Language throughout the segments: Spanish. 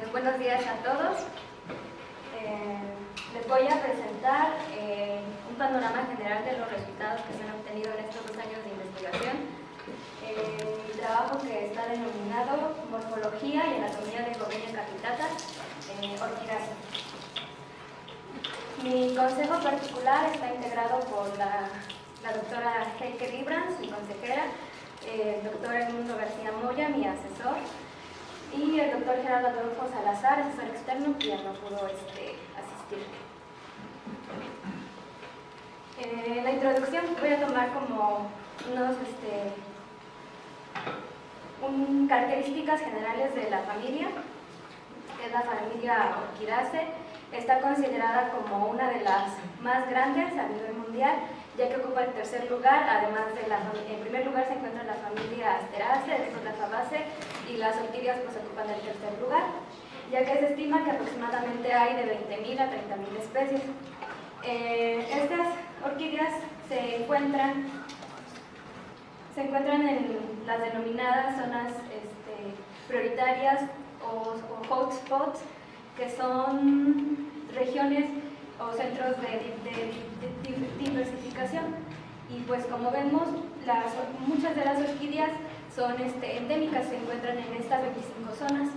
Pues buenos días a todos. Les voy a presentar un panorama general de los resultados que se han obtenido en estos 2 años de investigación. Mi trabajo, que está denominado Morfología y Anatomía de Gobenia capitata orchidaceae. Mi consejo particular está integrado por la doctora Heike Librans, mi consejera, el doctor Edmundo García Moya, mi asesor, y el doctor Gerardo Adolfo Salazar, asesor externo, que ya no pudo asistir. La introducción voy a tomar como características generales de la familia. Es la familia Orchidaceae. Está considerada como una de las más grandes a nivel mundial, ya que ocupa el 3er lugar. Además en primer lugar se encuentra la familia Asteraceae, después la Fabaceae, y las orquídeas pues ocupan el 3er lugar, ya que se estima que aproximadamente hay de 20.000 a 30.000 especies. Estas orquídeas se encuentran en las denominadas zonas prioritarias o hotspots, que son regiones o centros de diversificación. Y pues como vemos, muchas de las orquídeas son endémicas, se encuentran en estas 25 zonas.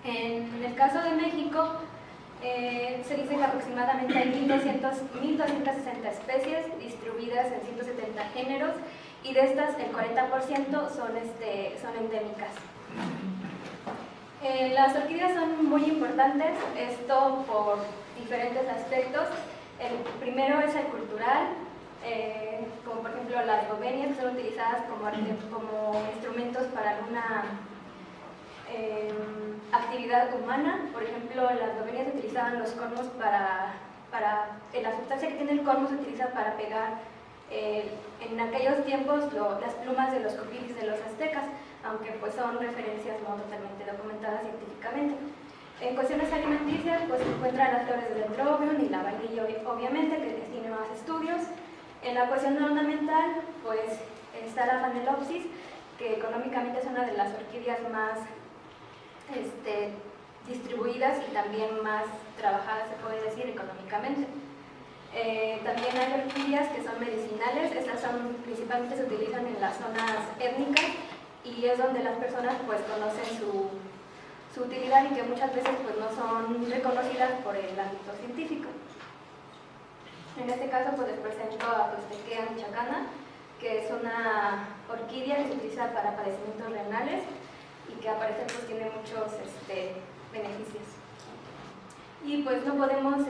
En el caso de México, se dice que aproximadamente hay 1.260 especies distribuidas en 170 géneros, y de estas el 40% son endémicas. Las orquídeas son muy importantes, esto por diferentes aspectos. El primero es el cultural, como por ejemplo las gobenias, que son utilizadas como instrumentos para alguna actividad humana. Por ejemplo, las gobenias utilizaban los cormos la sustancia que tiene el cormo se utiliza para pegar en aquellos tiempos las plumas de los copilis de los aztecas, aunque pues son referencias no totalmente documentadas científicamente. En cuestiones alimenticias pues se encuentran las flores del dendrobium y la vainilla, obviamente, que tiene más estudios. En la cuestión ornamental pues está la Phalaenopsis, que económicamente es una de las orquídeas más distribuidas y también más trabajadas, se puede decir, económicamente. También hay orquídeas que son medicinales. Estas principalmente se utilizan en las zonas étnicas, y es donde las personas pues conocen su utilidad, y que muchas veces pues no son reconocidas por el ámbito científico. En este caso pues les presento a Tostechea michoacana, que es una orquídea que se utiliza para padecimientos renales y que aparece pues tiene muchos beneficios. Y pues no podemos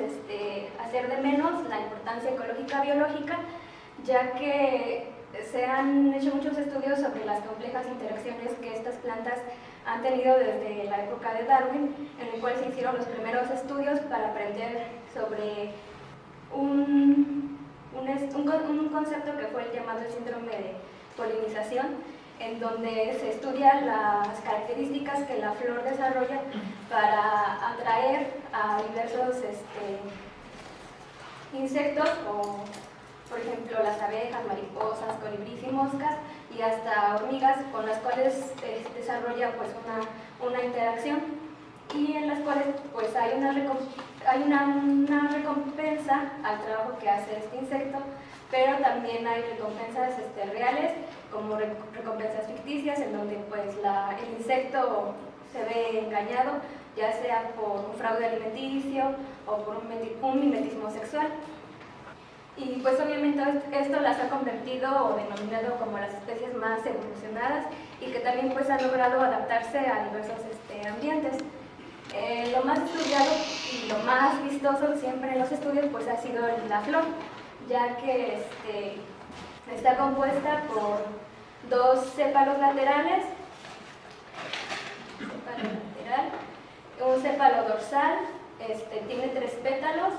hacer de menos la importancia ecológica biológica, ya que se han hecho muchos estudios sobre las complejas interacciones que estas plantas han tenido desde la época de Darwin, en el cual se hicieron los primeros estudios para aprender sobre un concepto que fue el llamado el síndrome de polinización, en donde se estudian las características que la flor desarrolla para atraer a diversos insectos, o por ejemplo las abejas, mariposas, colibríes y moscas, y hasta hormigas, con las cuales desarrolla pues una interacción, y en las cuales pues hay una recompensa al trabajo que hace este insecto, pero también hay recompensas reales, como recompensas ficticias, en donde pues el insecto se ve engañado, ya sea por un fraude alimenticio o por un mimetismo sexual. Y pues obviamente esto las ha convertido o denominado como las especies más evolucionadas, y que también pues han logrado adaptarse a diversos ambientes. Lo más estudiado y lo más vistoso siempre en los estudios pues ha sido la flor, ya que está compuesta por 2 sépalos laterales, un sépalo dorsal, tiene 3 pétalos,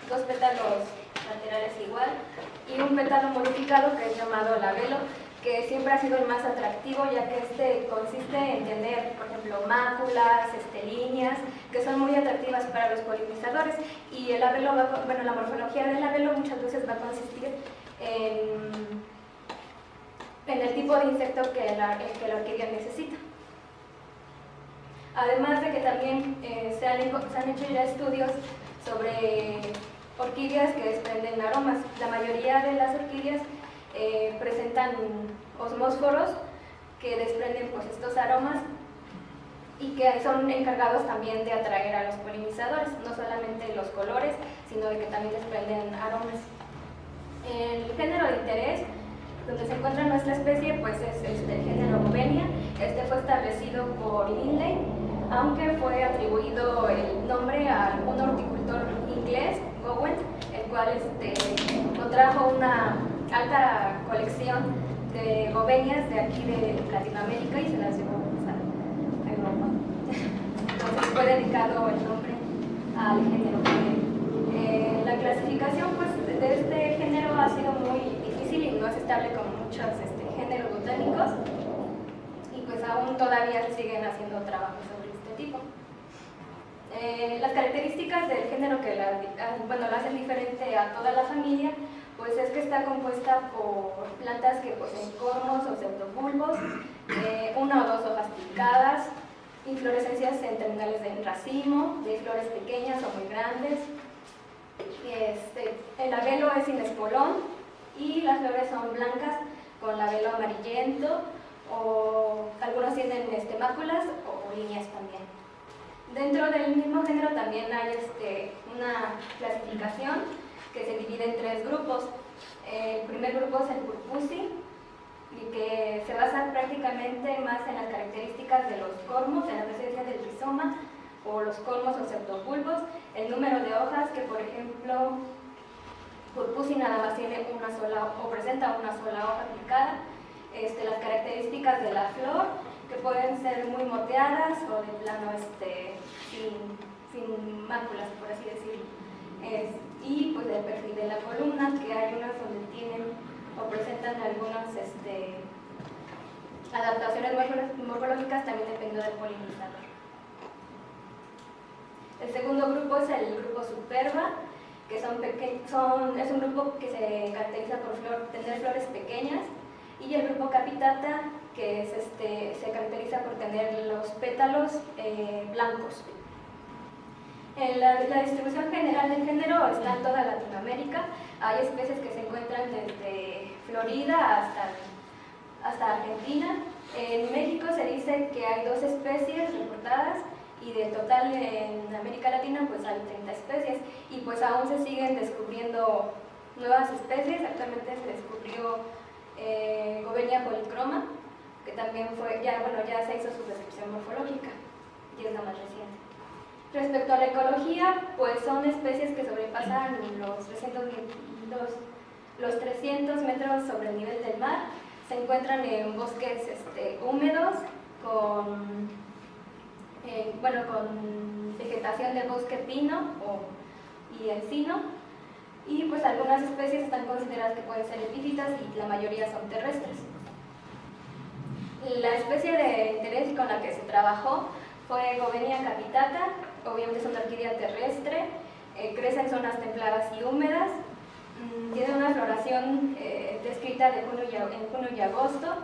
2 pétalos laterales igual, y un pétalo modificado que es llamado labelo, que siempre ha sido el más atractivo, ya que consiste en tener, por ejemplo, máculas, líneas, que son muy atractivas para los polinizadores. Y el labelo, la morfología del labelo muchas veces va a consistir en el tipo de insecto que la orquídea necesita. Además de que también se han hecho ya estudios sobre orquídeas que desprenden aromas. La mayoría de las orquídeas presentan osmósforos que desprenden pues estos aromas y que son encargados también de atraer a los polinizadores, no solamente los colores, sino de que también desprenden aromas. El género de interés donde se encuentra nuestra especie pues es el género Bovenia. Este fue establecido por Lindley, aunque fue atribuido el nombre a un horticultor inglés, Gowen, el cual contrajo una alta colección de gobenias de aquí de Latinoamérica y se las llevó a Europa. Entonces fue dedicado el nombre al género Bovenia. La clasificación pues, de este género ha sido muy difícil y no es estable como muchos géneros botánicos, y pues aún todavía se siguen haciendo trabajos sobre este tipo. Las características del género que la hacen diferente a toda la familia, pues es que está compuesta por plantas que poseen cormos o pseudobulbos, una o dos hojas picadas, inflorescencias en terminales de racimo, de flores pequeñas o muy grandes. El labelo es sin espolón y las flores son blancas con labelo amarillento, o algunos tienen máculas o líneas también. Dentro del mismo género también hay una clasificación que se divide en tres grupos. El primer grupo es el Purpusi, y que se basa prácticamente más en las características de los cormos, en la presencia del rizoma, o los cormos o pseudobulbos, el número de hojas, que por ejemplo Purpusi nada más tiene una sola o presenta una sola hoja picada, las características de la flor, que pueden ser muy moteadas o de plano sin máculas, por así decirlo. Y pues el perfil de la columna, que hay unas donde tienen o presentan algunas adaptaciones morfológicas también dependiendo del polinizador. El segundo grupo es el grupo Superba, que es un grupo que se caracteriza por tener flores pequeñas, y el grupo Capitata, que se caracteriza por tener los pétalos blancos. En la distribución general del género está en toda Latinoamérica. Hay especies que se encuentran desde Florida hasta Argentina. En México se dice que hay 2 especies reportadas, y de total en América Latina pues hay 30 especies, y pues aún se siguen descubriendo nuevas especies. Actualmente se descubrió Govenia policroma, que también ya se hizo su descripción morfológica y es la más reciente. Respecto a la ecología, pues son especies que sobrepasan los 300 metros sobre el nivel del mar. Se encuentran en bosques húmedos con vegetación de bosque pino y encino, y pues algunas especies están consideradas que pueden ser epífitas y la mayoría son terrestres. La especie de interés con la que se trabajó fue Govenia capitata. Obviamente es una orquídea terrestre, crece en zonas templadas y húmedas, tiene una floración descrita en junio y agosto,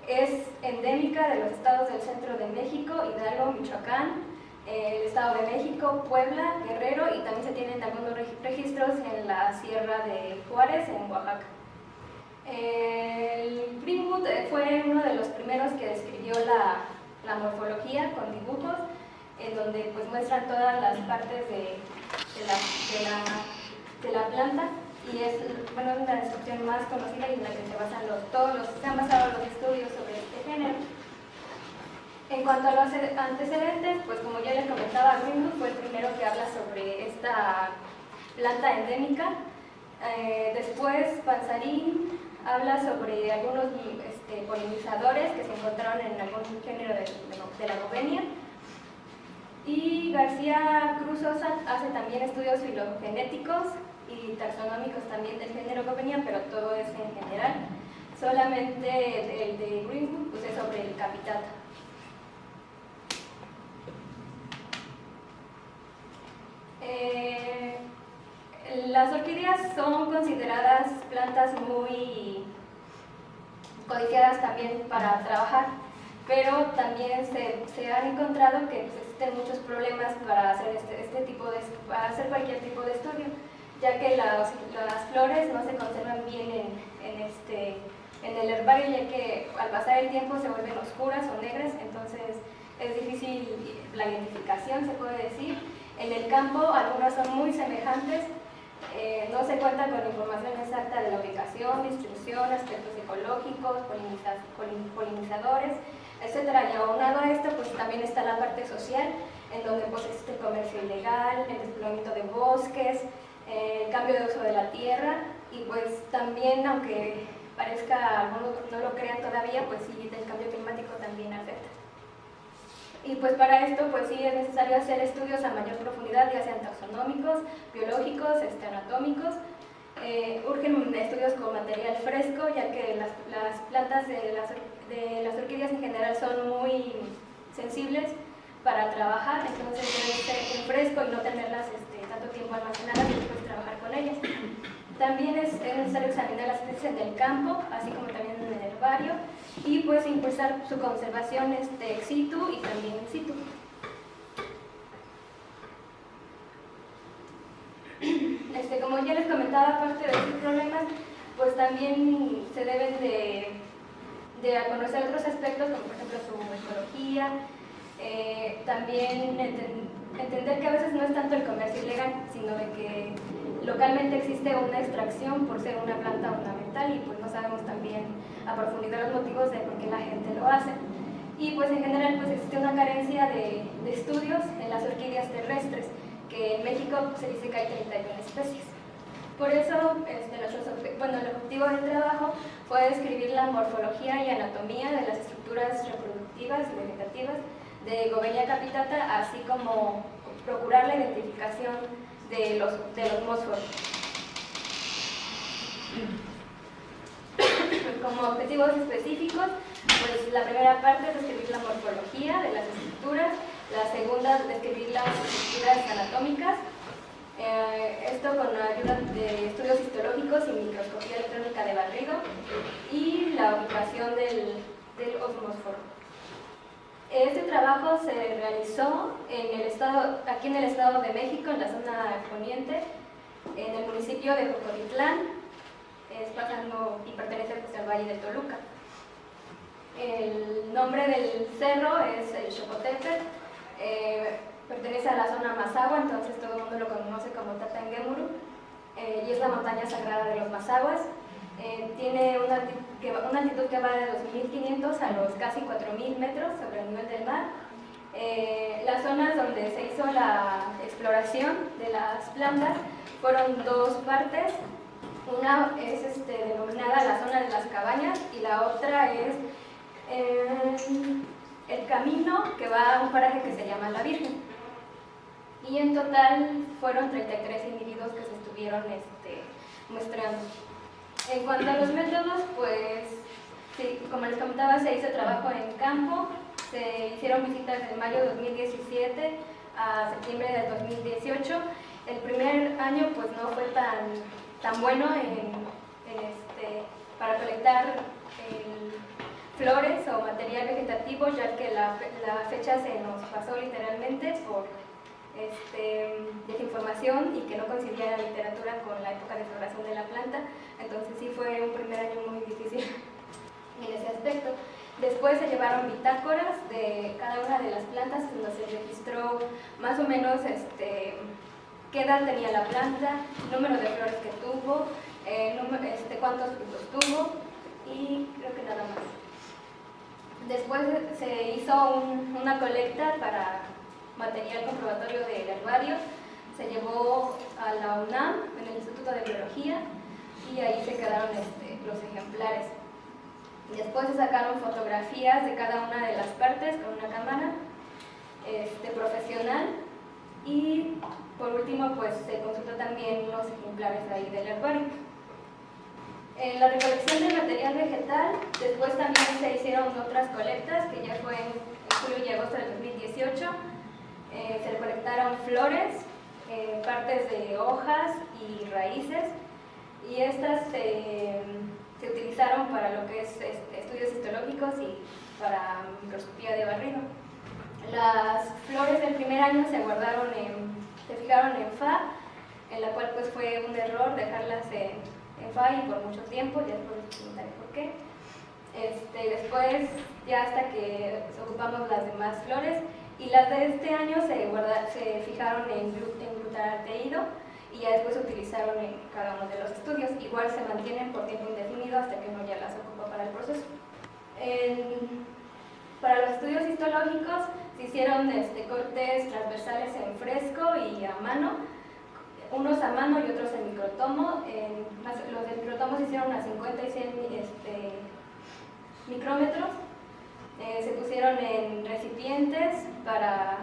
es endémica de los estados del centro de México, Hidalgo, Michoacán, el Estado de México, Puebla, Guerrero, y también se tienen algunos registros en la Sierra de Juárez, en Oaxaca. El Greenwood fue uno de los primeros que describió la morfología con dibujos, en donde pues muestran todas las partes de la planta, y es una descripción más conocida y en la que se han basado los estudios sobre este género. En cuanto a los antecedentes, pues como ya les comentaba, Greenwood fue el primero que habla sobre esta planta endémica. Después Panzarín habla sobre algunos polinizadores que se encontraron en algún género de la Govenia, y García Cruz Sosa hace también estudios filogenéticos y taxonómicos también del género Govenia, pero todo es en general. Solamente el de Greenwood pues es sobre el capitata. Las orquídeas son consideradas plantas muy codiciadas también para trabajar. pero también se ha encontrado que pues, existen muchos problemas para hacer para hacer cualquier tipo de estudio, ya que las flores no se conservan bien en el herbario, ya que al pasar el tiempo se vuelven oscuras o negras, entonces es difícil la identificación, se puede decir. En el campo algunas son muy semejantes, no se cuenta con información exacta de la ubicación, distribución, aspectos ecológicos, polinizadores, etc. Y aunado a esto, pues también está la parte social, en donde pues existe el comercio ilegal, el despoblamiento de bosques, el cambio de uso de la tierra, y pues también, aunque parezca, algunos no lo crean todavía, pues sí, el cambio climático también afecta. Y pues para esto pues sí es necesario hacer estudios a mayor profundidad, ya sean taxonómicos, biológicos, anatómicos. Urgen estudios con material fresco, ya que las plantas de las orquídeas en general son muy sensibles para trabajar, entonces debe ser en fresco y no tenerlas tanto tiempo almacenadas y después trabajar con ellas. También es necesario examinar las especies en el campo, así como también en el herbario, y pues impulsar su conservación ex situ y también in situ. Como ya les comentaba, aparte de estos problemas, pues también se deben de conocer otros aspectos, como por ejemplo su ecología, también entender que a veces no es tanto el comercio ilegal, sino de que localmente existe una extracción por ser una planta ornamental y pues no sabemos también a profundidad los motivos de por qué la gente lo hace. Y pues en general pues existe una carencia de estudios en las orquídeas terrestres, que en México se dice que hay 31 especies. Por eso el objetivo del trabajo fue describir la morfología y anatomía de las estructuras reproductivas y vegetativas de Gobenia capitata, así como procurar la identificación de los mósforos. Como objetivos específicos, pues la primera parte es describir la morfología de las estructuras, la segunda es describir las estructuras anatómicas, esto con la ayuda de estudios histológicos y microscopía electrónica de barrido, y la ubicación del osmósforo. Este trabajo se realizó aquí en el Estado de México, en la zona poniente, en el municipio de Jocotitlán, pasando y pertenece pues, al Valle de Toluca. El nombre del cerro es el Xocotepetl, pertenece a la zona Mazahua, entonces todo el mundo lo conoce como Tatangemuru, y es la montaña sagrada de los mazahuas. Tiene una altitud que va de 2.500 a los casi 4.000 metros sobre el nivel del mar. Las zonas donde se hizo la exploración de las plantas fueron dos partes. Una es denominada la zona de las cabañas y la otra es el camino que va a un paraje que se llama La Virgen. Y en total fueron 33 individuos que se estuvieron muestrando. En cuanto a los métodos, pues, sí, como les comentaba, se hizo trabajo en campo, se hicieron visitas de mayo de 2017 a septiembre de 2018. El primer año pues no fue tan bueno para colectar flores o material vegetativo, ya que la fecha se nos pasó literalmente por desinformación y que no coincidía la literatura con la época de floración de la planta. Entonces sí fue un primer año muy difícil en ese aspecto. Después se llevaron bitácoras de cada una de las plantas, donde se registró más o menos qué edad tenía la planta, número de flores que tuvo, cuántos frutos tuvo y creo que nada más. Después se hizo una colecta para material comprobatorio del herbario, se llevó a la UNAM, en el Instituto de Biología, y ahí se quedaron los ejemplares. Después se sacaron fotografías de cada una de las partes con una cámara profesional, y por último pues se consultó también los ejemplares de ahí del herbario. En la recolección de material vegetal, después también se hicieron otras colectas, que ya fue en julio y agosto del 2018. Se recolectaron flores, partes de hojas y raíces, y estas se utilizaron para lo que es estudios histológicos para microscopía de barrido. Las flores del primer año se fijaron en Fa, en la cual pues fue un error dejarlas en Fa y por mucho tiempo, ya después les comentaré por qué. Después, ya hasta que ocupamos las demás flores, y las de este año se fijaron en glutaraldehído y ya después se utilizaron en cada uno de los estudios. Igual se mantienen por tiempo indefinido hasta que uno ya las ocupa para el proceso. Para los estudios histológicos se hicieron cortes transversales en fresco y a mano, unos a mano y otros en microtomo. Los de microtomo se hicieron a 50 y 100 micrómetros. Se pusieron en recipientes para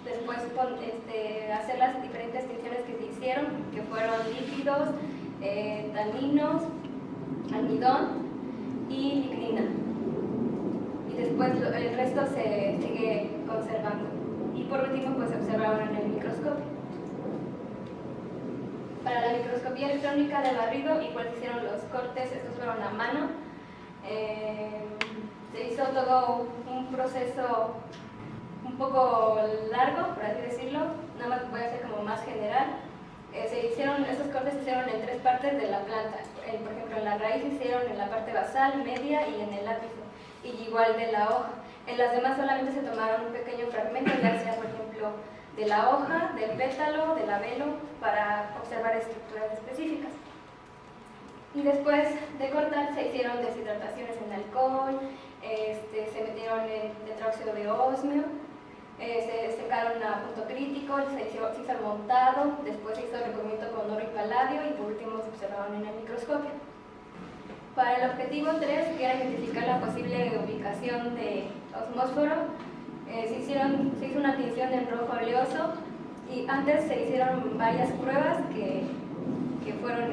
después hacer las diferentes tinciones que se hicieron, que fueron lípidos, taninos, almidón y lignina. Y después el resto se sigue conservando. Y por último, pues se observaron en el microscopio. Para la microscopía electrónica de barrido, igual se hicieron los cortes, estos fueron a mano. Se hizo todo un proceso un poco largo, por así decirlo, nada más voy a hacer como más general. Estos cortes se hicieron en 3 partes de la planta. Por ejemplo, en la raíz se hicieron en la parte basal, media y en el ápice, y igual de la hoja. En las demás solamente se tomaron un pequeño fragmento, ya sea por ejemplo de la hoja, del pétalo, del labelo, para observar estructuras específicas. Y después de cortar se hicieron deshidrataciones en alcohol, se metieron en tetróxido de osmio, se secaron a punto crítico, se hizo el montado, después se hizo el recubrimiento con oro y paladio y por último se observaron en el microscopio. Para el objetivo 3, que era identificar la posible ubicación de osmósforo, se hizo una tinción en rojo oleoso y antes se hicieron varias pruebas que fueron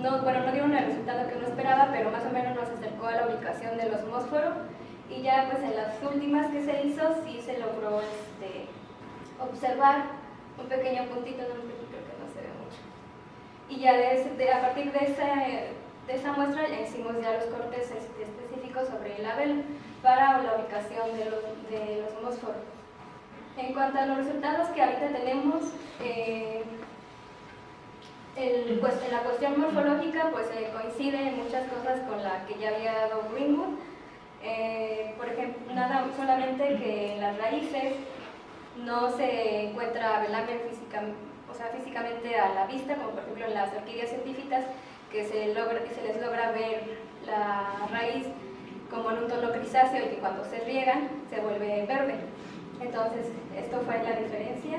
no dieron el resultado que uno esperaba, pero más o menos nos acercó a la ubicación del osmósforo, y ya pues en las últimas que se hizo sí se logró observar un pequeño puntito, creo que no se ve mucho. Y ya a partir de esa muestra ya hicimos ya los cortes específicos sobre el labelo para la ubicación del osmósforo. En cuanto a los resultados que ahorita tenemos, en la cuestión morfológica pues coincide en muchas cosas con la que ya había dado Greenwood. Por ejemplo, solamente que en las raíces no se encuentra velamen físicamente a la vista, como por ejemplo en las orquídeas epífitas, que se les logra ver la raíz como en un tono grisáceo y que cuando se riegan se vuelve verde. Entonces, esto fue la diferencia.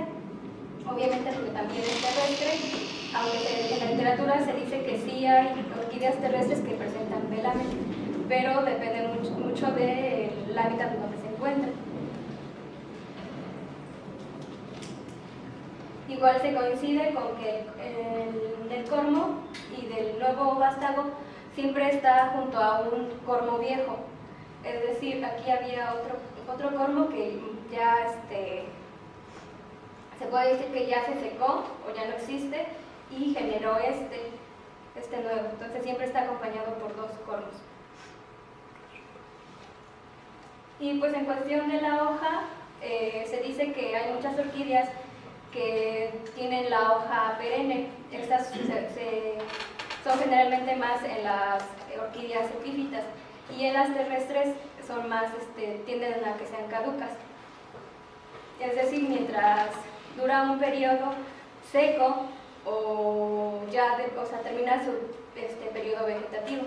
Obviamente porque también es terrestre, aunque en la literatura se dice que sí hay orquídeas terrestres que presentan velamen, pero depende mucho del hábitat donde se encuentran. Igual se coincide con que el cormo y del nuevo vástago siempre está junto a un cormo viejo. Es decir, aquí había otro cormo que ya se puede decir que ya se secó o ya no existe y generó este nuevo. Entonces siempre está acompañado por 2 cormos. Y pues en cuestión de la hoja, se dice que hay muchas orquídeas que tienen la hoja perenne. Estas son generalmente más en las orquídeas epífitas, y en las terrestres son más, tienden a que sean caducas. Es decir, mientras dura un periodo seco o ya termina su periodo vegetativo,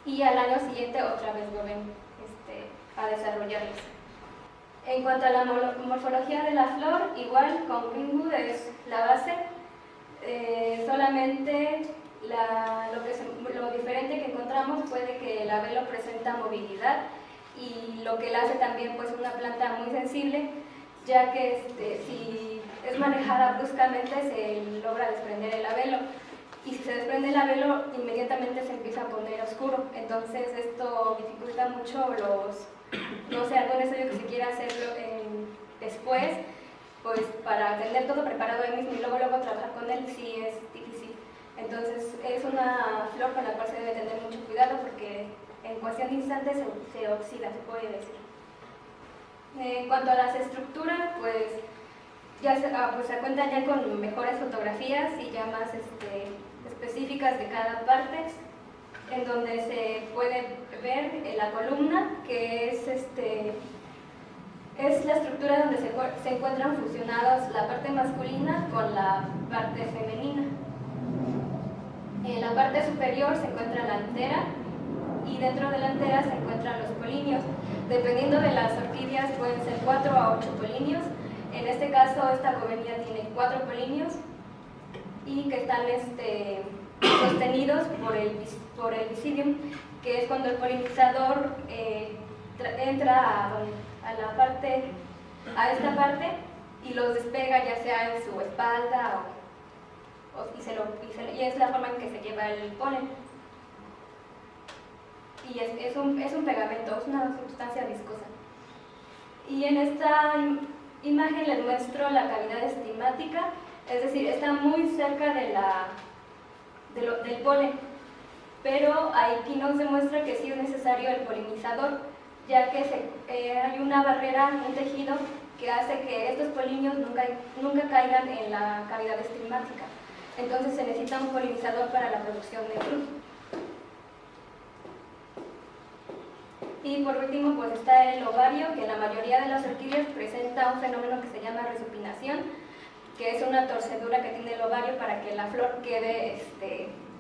y al año siguiente otra vez vuelven a desarrollarse. En cuanto a la morfología de la flor, igual con Greenwood es la base, solamente lo diferente que encontramos fue de que el labelo presenta movilidad, y lo que la hace también pues una planta muy sensible, ya que si es manejada bruscamente se logra desprender el labelo, y si se desprende el labelo inmediatamente se empieza a poner oscuro. Entonces esto dificulta mucho algún estudio que se quiera hacerlo después, pues para tener todo preparado ahí mismo y luego trabajar con él sí es difícil. Entonces es una flor con la cual se debe tener mucho cuidado porque en cuestión de instantes se oxida, se puede decir. En cuanto a las estructuras, pues ya se cuentan ya con mejores fotografías y ya más específicas de cada parte, en donde se puede ver la columna, que es la estructura donde se encuentran fusionadas la parte masculina con la parte femenina. En la parte superior se encuentra la antera y dentro de la antera se encuentran los polinios. Dependiendo de las orquídeas pueden ser 4 a 8 polinios. En este caso esta gobernía tiene 4 polinios y que están sostenidos por el visidium, que es cuando el polinizador entra a esta parte y los despega ya sea en su espalda y es la forma en que se lleva el polen. Y es un pegamento, es una sustancia viscosa. Y en esta imagen les muestro la cavidad estigmática, es decir, está muy cerca del polen, pero aquí nos demuestra que sí es necesario el polinizador, ya que hay una barrera, un tejido, que hace que estos polinios nunca caigan en la cavidad estigmática. Entonces se necesita un polinizador para la producción de fruto. Y por último pues está el ovario, que en la mayoría de las orquídeas presenta un fenómeno que se llama resupinación, que es una torcedura que tiene el ovario para que la flor quede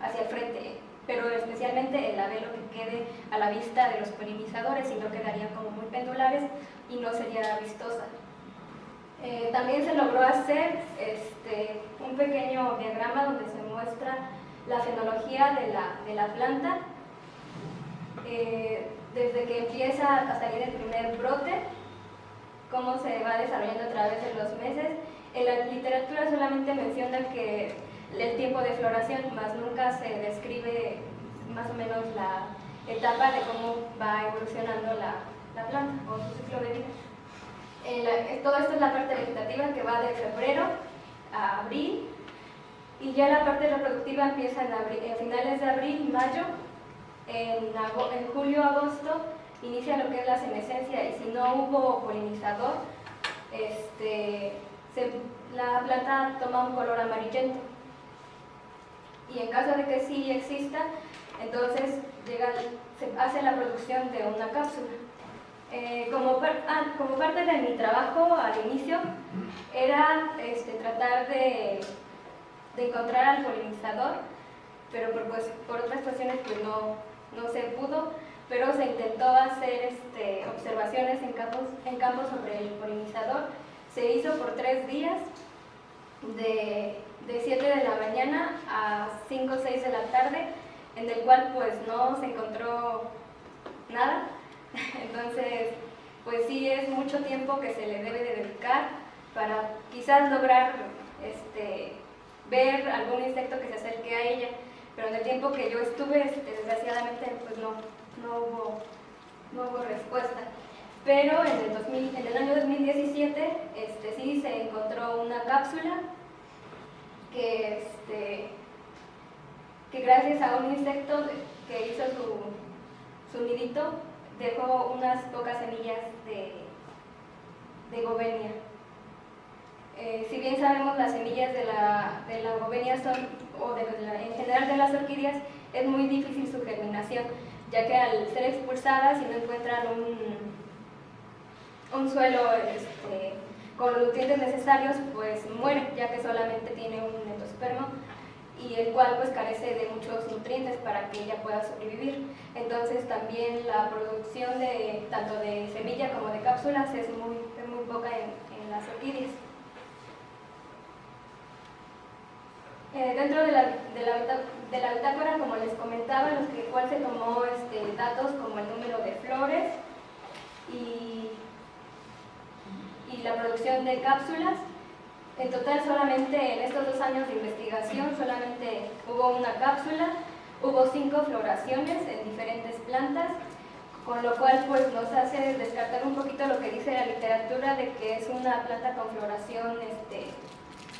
hacia el frente, pero especialmente el labelo que quede a la vista de los polinizadores, y no quedarían como muy pendulares y no sería vistosa. También se logró hacer un pequeño diagrama donde se muestra la fenología de la planta, desde que empieza a salir el primer brote, cómo se va desarrollando a través de los meses. En la literatura solamente menciona que el tiempo de floración, más nunca se describe más o menos la etapa de cómo va evolucionando la planta o su ciclo de vida. Todo esto es la parte vegetativa, que va de febrero a abril, y ya la parte reproductiva empieza en finales de abril, mayo. En julio, agosto inicia lo que es la senescencia, y si no hubo polinizador, la planta toma un color amarillento. Y en caso de que sí exista, entonces se hace la producción de una cápsula. Como parte de mi trabajo al inicio era tratar de encontrar al polinizador, pero por otras cuestiones pues no se pudo, pero se intentó hacer observaciones en campos sobre el polinizador. Se hizo por 3 días, de 7 de la mañana a 5 o 6 de la tarde, en el cual pues no se encontró nada. Entonces pues sí es mucho tiempo que se le debe de dedicar para quizás lograr ver algún insecto que se acerque a ella, pero en el tiempo que yo estuve, desgraciadamente pues no hubo respuesta. Pero en el año 2017 sí se encontró una cápsula que gracias a un insecto que hizo su nidito dejó unas pocas semillas de gobenia. Si bien sabemos, las semillas de la gobenia en general de las orquídeas, es muy difícil su germinación, ya que al ser expulsadas y no encuentran un suelo con los nutrientes necesarios, pues muere, ya que solamente tiene un endospermo, y el cual pues carece de muchos nutrientes para que ella pueda sobrevivir. Entonces también la producción tanto de semilla como de cápsulas es muy poca en las orquídeas. Dentro de la bitácora, como les comentaba, en el cual se tomó datos como el número de flores y la producción de cápsulas. En total, solamente en estos 2 años de investigación, solamente hubo una cápsula, hubo 5 floraciones en diferentes plantas, con lo cual pues nos hace descartar un poquito lo que dice la literatura de que es una planta con floración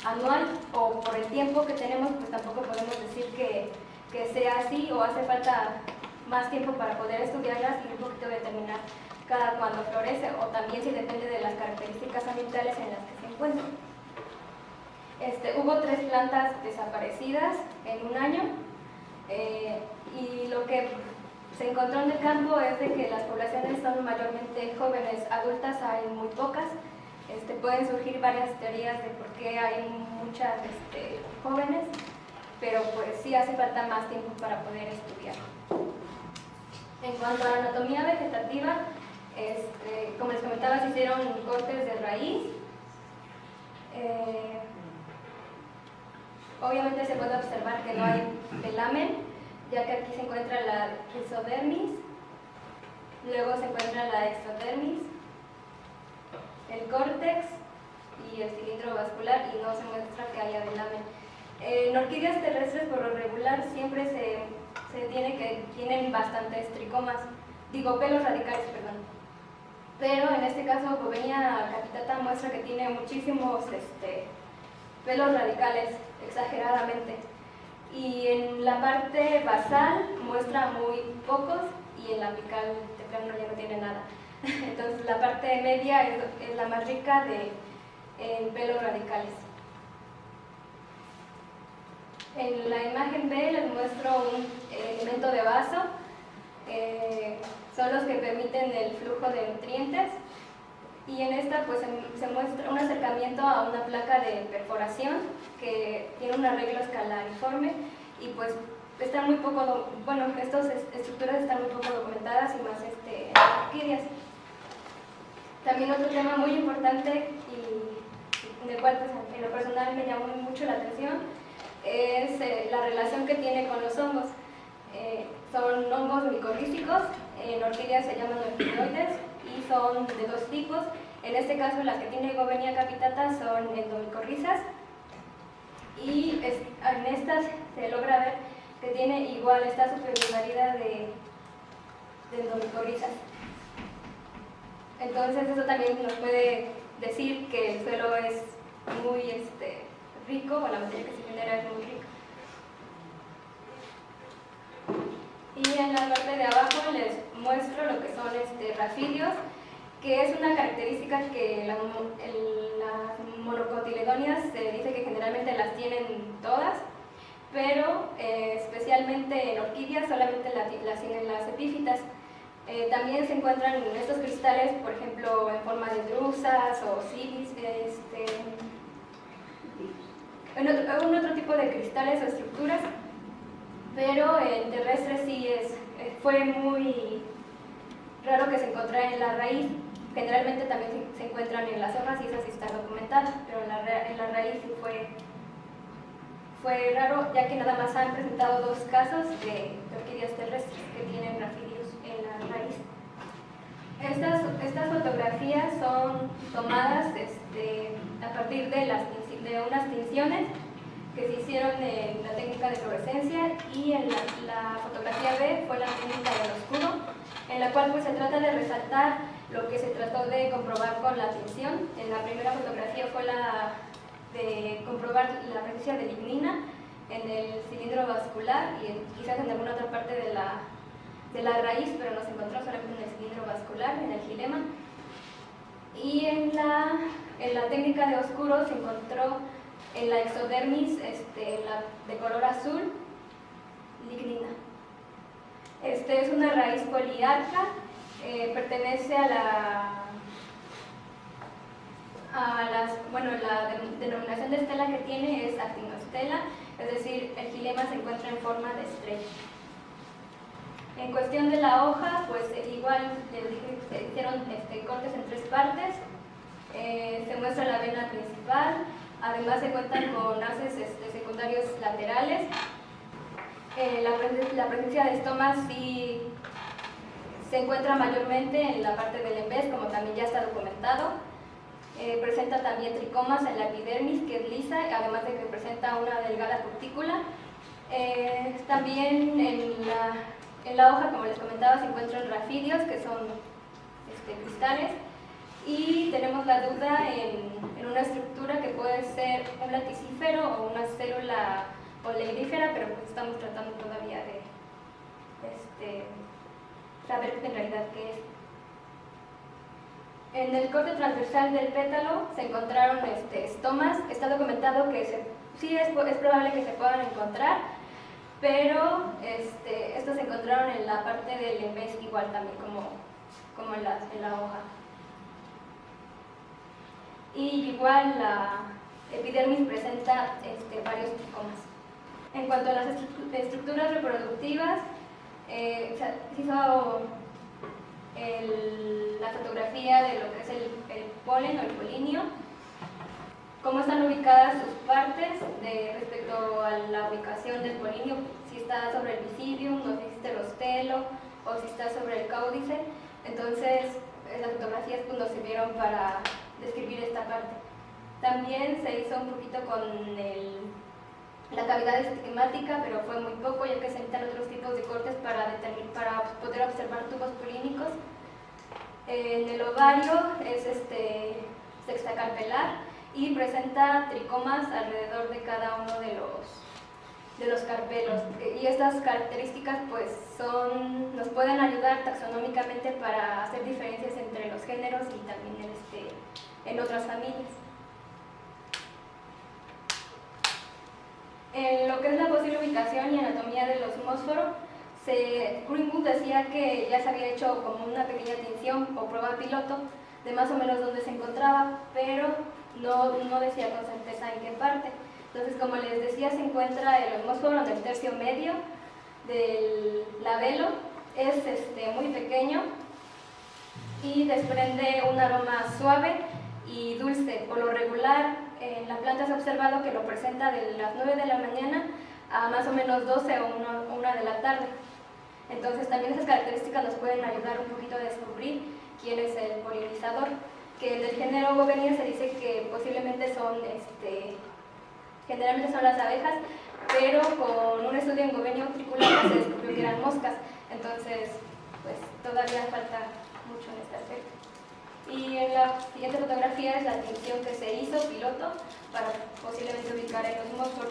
anual o por el tiempo que tenemos, pues tampoco podemos decir que sea así o hace falta más tiempo para poder estudiarlas y un poquito determinar cada cuando florece, o también si depende de las características ambientales en las que se encuentran. Hubo 3 plantas desaparecidas en un año y lo que se encontró en el campo es de que las poblaciones son mayormente jóvenes, adultas hay muy pocas. Pueden surgir varias teorías de por qué hay muchas jóvenes, pero pues sí hace falta más tiempo para poder estudiar. En cuanto a la anatomía vegetativa, como les comentaba, se hicieron cortes de raíz. Obviamente se puede observar que no hay velamen, ya que aquí se encuentra la rizodermis, luego se encuentra la exodermis, el córtex y el cilindro vascular, y no se muestra que haya velamen. En orquídeas terrestres por lo regular siempre se tiene que tienen bastantes tricomas, pelos radicales, perdón. Pero en este caso Bovenia capitata muestra que tiene muchísimos pelos radicales, exageradamente. Y en la parte basal muestra muy pocos y en la apical de plano ya no tiene nada. Entonces la parte media es la más rica en pelos radicales. En la imagen B les muestro un elemento de vaso. Son los que permiten el flujo de nutrientes. Y en esta pues se muestra un acercamiento a una placa de perforación que tiene un arreglo escalariforme y pues están muy poco, estas estructuras están muy poco documentadas y más en las orquídeas. También otro tema muy importante y del cual pues, en lo personal me llamó mucho la atención es la relación que tiene con los hongos. Son hongos micorrízicos, en orquídeas se llaman orquidoides y son de 2 tipos. En este caso las que tiene Bovenia capitata son endomicorrizas y en estas se logra ver que tiene igual esta superioridad de endomicorrizas. Entonces eso también nos puede decir que el suelo es muy rico, o la materia que se genera es muy rica. Y en la parte de abajo les muestro lo que son rafidios, que es una característica que las monocotiledóneas se dice que generalmente las tienen todas, pero especialmente en orquídeas solamente las tienen las epífitas. También se encuentran estos cristales, por ejemplo, en forma de drusas o cilis, en otro tipo de cristales o estructuras, pero en terrestres sí fue muy raro que se encontrara en la raíz. Generalmente también se encuentran en las hojas y esas sí están documentadas, pero en la raíz sí fue raro, ya que nada más han presentado 2 casos de orquídeas terrestres que tienen rafidios en la raíz. Estas fotografías son tomadas a partir de unas tinciones que se hicieron en la técnica de fluorescencia, y en la fotografía B fue la técnica del oscuro, en la cual pues se trata de resaltar lo que se trató de comprobar con la tinción. En la primera fotografía fue la de comprobar la presencia de lignina en el cilindro vascular y quizás en alguna otra parte de la raíz, pero no se encontró solamente en el cilindro vascular, en el xilema. Y en la técnica de oscuro se encontró en la exodermis, de color azul, lignina. Es una raíz poliarca, pertenece la denominación de estela que tiene es actinostela, es decir, el xilema se encuentra en forma de estrella. En cuestión de la hoja, pues igual les dije que se hicieron cortes en 3 partes. Se muestra la vena principal, además se cuentan con haces secundarios laterales. La presencia de estomas sí se encuentra mayormente en la parte del embés, como también ya está documentado. Presenta también tricomas en la epidermis, que es lisa, además de que presenta una delgada cutícula. También en la hoja, como les comentaba, se encuentran rafidios, que son cristales, Y tenemos la duda en una estructura que puede ser un laticífero o una célula oleífera, pero pues estamos tratando todavía de saber en realidad qué es. En el corte transversal del pétalo se encontraron estomas. Está documentado que sí es probable que se puedan encontrar, pero estos se encontraron en la parte del embés igual también como en la hoja. Y igual la epidermis presenta varios tricomas. En cuanto a las estructuras reproductivas, se hizo la fotografía de lo que es el polen o el polinio, cómo están ubicadas sus partes respecto a la ubicación del polinio, si está sobre el visidium, o si existe el ostelo, o si está sobre el caudice. Entonces, las fotografías pues, nos sirvieron para describir esta parte. También se hizo un poquito con la cavidad estigmática, pero fue muy poco, ya que se necesitan otros tipos de cortes para poder observar tubos polínicos. En el ovario es sextacarpelar y presenta tricomas alrededor de cada uno de los carpelos. Y estas características pues nos pueden ayudar taxonómicamente para hacer diferencias entre los géneros y también en otras familias. En lo que es la posible ubicación y anatomía del osmósforo, Greenwood decía que ya se había hecho como una pequeña tinción o prueba piloto de más o menos dónde se encontraba, pero no decía con certeza en qué parte. Entonces, como les decía, se encuentra el osmósforo en el tercio medio del labelo, es muy pequeño y desprende un aroma suave y dulce. Por lo regular, en la planta se ha observado que lo presenta de las 9 de la mañana a más o menos 12 o 1 de la tarde. Entonces también esas características nos pueden ayudar un poquito a descubrir quién es el polinizador, que del género Bovenia se dice que posiblemente generalmente son las abejas, pero con un estudio en Govenia utriculata se descubrió que eran moscas. Entonces pues todavía falta mucho en este aspecto. Y en la siguiente fotografía es la tinción que se hizo, piloto, para posiblemente ubicar el osmósforo.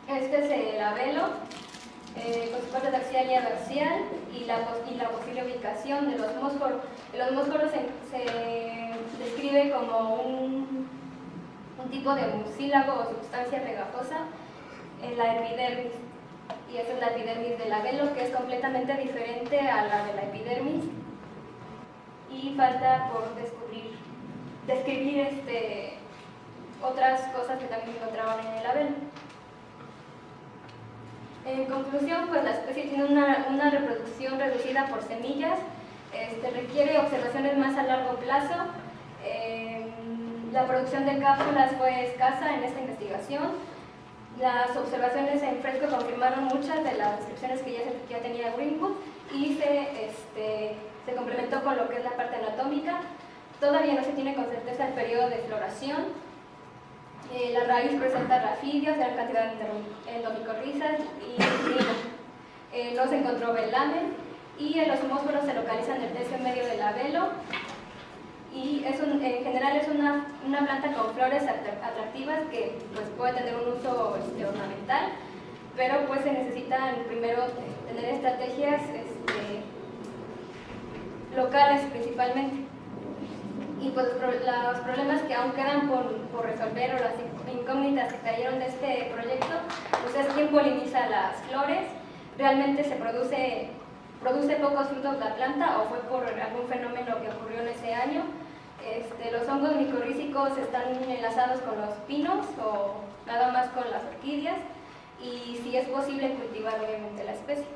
Este es el labelo, con su parte axial y abaxial, y la posible ubicación del osmósforo. El osmósforo se describe como un tipo de mucílago o sustancia pegajosa en la epidermis. Y esa es la epidermis del labelo, que es completamente diferente a la de la epidermis. Y falta por describir otras cosas que también se encontraban en el labelo. En conclusión, pues la especie tiene una reproducción reducida por semillas, requiere observaciones más a largo plazo. La producción de cápsulas fue escasa en esta investigación. Las observaciones en fresco confirmaron muchas de las descripciones que ya tenía Greenwood y se complementó con lo que es la parte anatómica. Todavía no se tiene con certeza el periodo de floración. La raíz presenta rafidios, gran cantidad de endomicorrizas y lino. No se encontró velamen y el osmósforo se localiza en el tercio medio del labelo. Y en general es una planta con flores atractivas que pues, puede tener un uso ornamental, pero pues se necesitan primero tener estrategias locales principalmente. Y pues los problemas que aún quedan por resolver o las incógnitas que cayeron de este proyecto, pues es quién poliniza las flores, realmente se produce pocos frutos la planta o fue por algún fenómeno que ocurrió en ese año. Los hongos micorrízicos están enlazados con los pinos o nada más con las orquídeas, y si es posible cultivar obviamente la especie.